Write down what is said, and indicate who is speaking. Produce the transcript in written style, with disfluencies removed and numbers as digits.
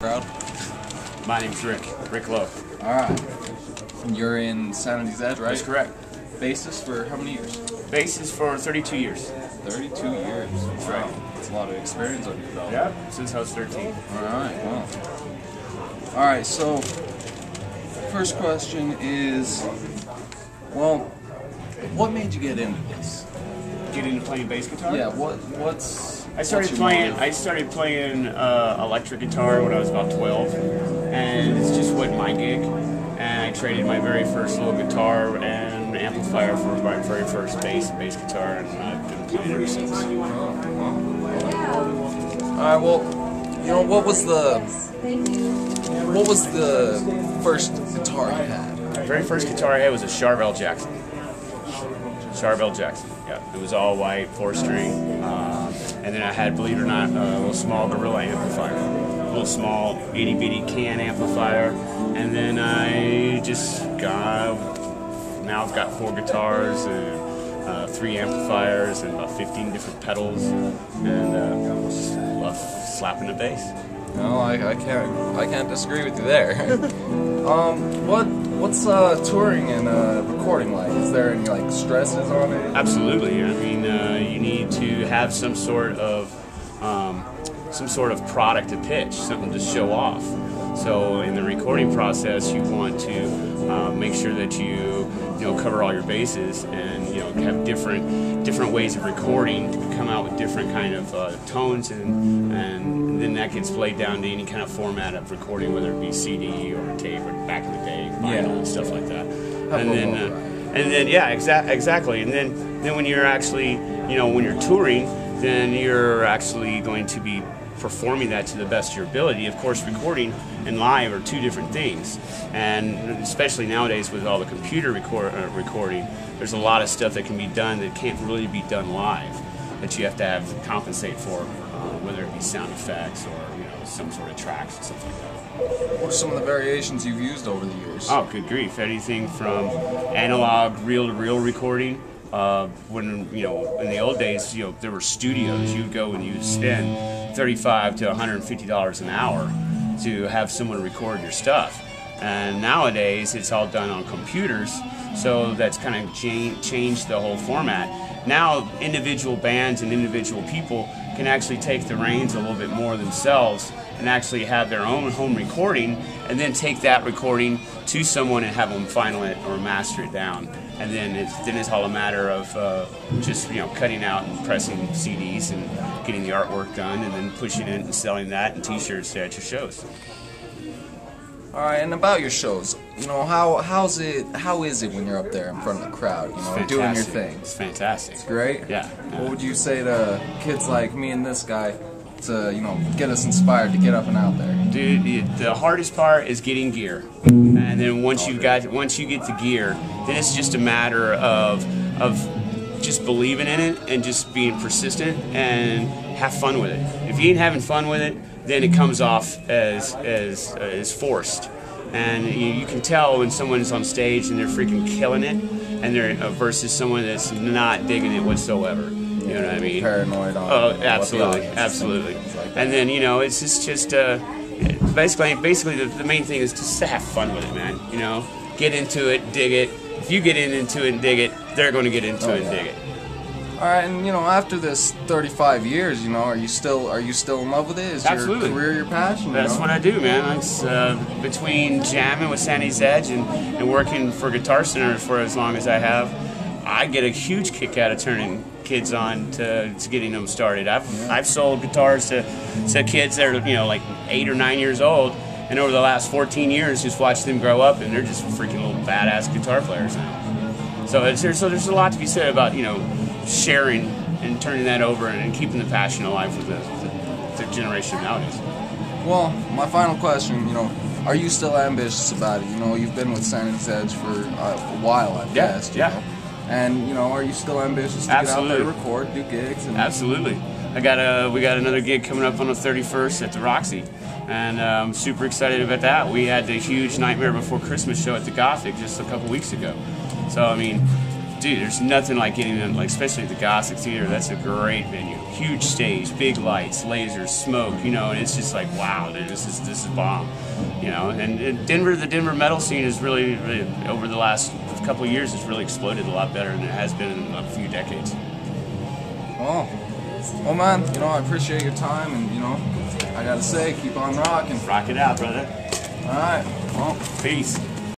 Speaker 1: Crowd.
Speaker 2: My name's Rick Lowe.
Speaker 1: Alright. You're in Sanity's Edge, right?
Speaker 2: That's correct.
Speaker 1: Bassist for how many years?
Speaker 2: Bassist for 32 years.
Speaker 1: 32 years.
Speaker 2: That's right.
Speaker 1: That's a lot of experience on your belt.
Speaker 2: Yeah, since I was 13.
Speaker 1: Alright, well. Alright, so first question is, well, what made you get into this?
Speaker 2: Get into playing bass guitar?
Speaker 1: Yeah, what's
Speaker 2: I started playing electric guitar when I was about 12, and it's just wasn't my gig. And I traded my very first little guitar and amplifier for my very first bass guitar, and I've been playing ever since.
Speaker 1: Alright, well, you know, what was the first guitar you had?
Speaker 2: My very first guitar I had was a Charvel Jackson. Charvel Jackson, yeah. It was all white, 4-string. And then I had, believe it or not, a little small Gorilla amplifier. A little small itty-bitty can amplifier. And then I just got, now I've got 4 guitars and 3 amplifiers and about 15 different pedals. And just love slapping the bass.
Speaker 1: No, I can't disagree with you there. What's touring and recording like? Is there any like stresses on it?
Speaker 2: Absolutely. I mean, you need to have some sort of product to pitch, something to show off. So in the recording process, you want to make sure that you cover all your bases and have different ways of recording to come out with different kind of tones, and then that gets played down to any kind of format of recording, whether it be CD or tape or back in the day vinyl and stuff like that. And then yeah, exactly. And then when you're actually when you're touring, then you're actually going to be performing that to the best of your ability. Of course, recording and live are 2 different things, and especially nowadays with all the computer recording, there's a lot of stuff that can be done that can't really be done live, that you have to compensate for, whether it be sound effects or some sort of tracks or something like that.
Speaker 1: What are some of the variations you've used over the years?
Speaker 2: Oh, good grief! Anything from analog reel-to-reel recording. When in the old days, there were studios. You'd go and you'd spend $35 to $150 an hour to have someone record your stuff. And nowadays, it's all done on computers, so that's kind of changed the whole format. Now, individual bands and individual people can actually take the reins a little bit more themselves and actually have their own home recording, and then take that recording to someone and have them final it or master it down. And then it's all a matter of just cutting out and pressing CDs and getting the artwork done, and then pushing it and selling that in T-shirts at your shows.
Speaker 1: All right, and about your shows, how is it when you're up there in front of the crowd, doing your thing?
Speaker 2: It's fantastic.
Speaker 1: It's great.
Speaker 2: Yeah.
Speaker 1: What would you say to kids like me and this guy to get us inspired to get up and out there?
Speaker 2: Dude, the hardest part is getting gear, and then once you get the gear, then it's just a matter of just believing in it and just being persistent and have fun with it. If you ain't having fun with it, then it comes off as forced, and you can tell when someone's on stage and they're freaking killing it, and they're versus someone that's not digging it whatsoever. You know what I mean?
Speaker 1: Paranoid on.
Speaker 2: Oh, absolutely. And then it's just basically the main thing is just to have fun with it, man. Get into it, dig it. If you get into it and dig it, they're going to get into it and dig it.
Speaker 1: All right, and after this 35 years, are you still in love with it? Is
Speaker 2: Absolutely.
Speaker 1: Your career your passion?
Speaker 2: That's what I do, man. It's between jamming with Sanity's Edge and working for Guitar Center for as long as I have, I get a huge kick out of turning kids on to getting them started. I've sold guitars to kids that are like 8 or 9 years old, and over the last 14 years, just watched them grow up, and they're just freaking little badass guitar players now. So there's a lot to be said about sharing and turning that over and keeping the passion alive with the generation nowadays.
Speaker 1: Well, my final question, are you still ambitious about it? You've been with Sanity's Edge for a while, I've guessed.
Speaker 2: Yeah.
Speaker 1: And are you still ambitious to get out there, record, do gigs?
Speaker 2: Absolutely. We got another gig coming up on the 31st at the Roxy, and I'm super excited about that. We had the huge Nightmare Before Christmas show at the Gothic just a couple weeks ago. So I mean, dude, there's nothing like getting in, like especially the Gossett Theater. That's a great venue, huge stage, big lights, lasers, smoke, you know, and it's just like, wow, dude, this is bomb, you know. And Denver, the Denver metal scene is really over the last couple of years has really exploded a lot better than it has been in a few decades.
Speaker 1: Well, man, you know, I appreciate your time, and you know, I gotta say, keep on rocking.
Speaker 2: Rock it out, brother.
Speaker 1: All right. Well,
Speaker 2: peace.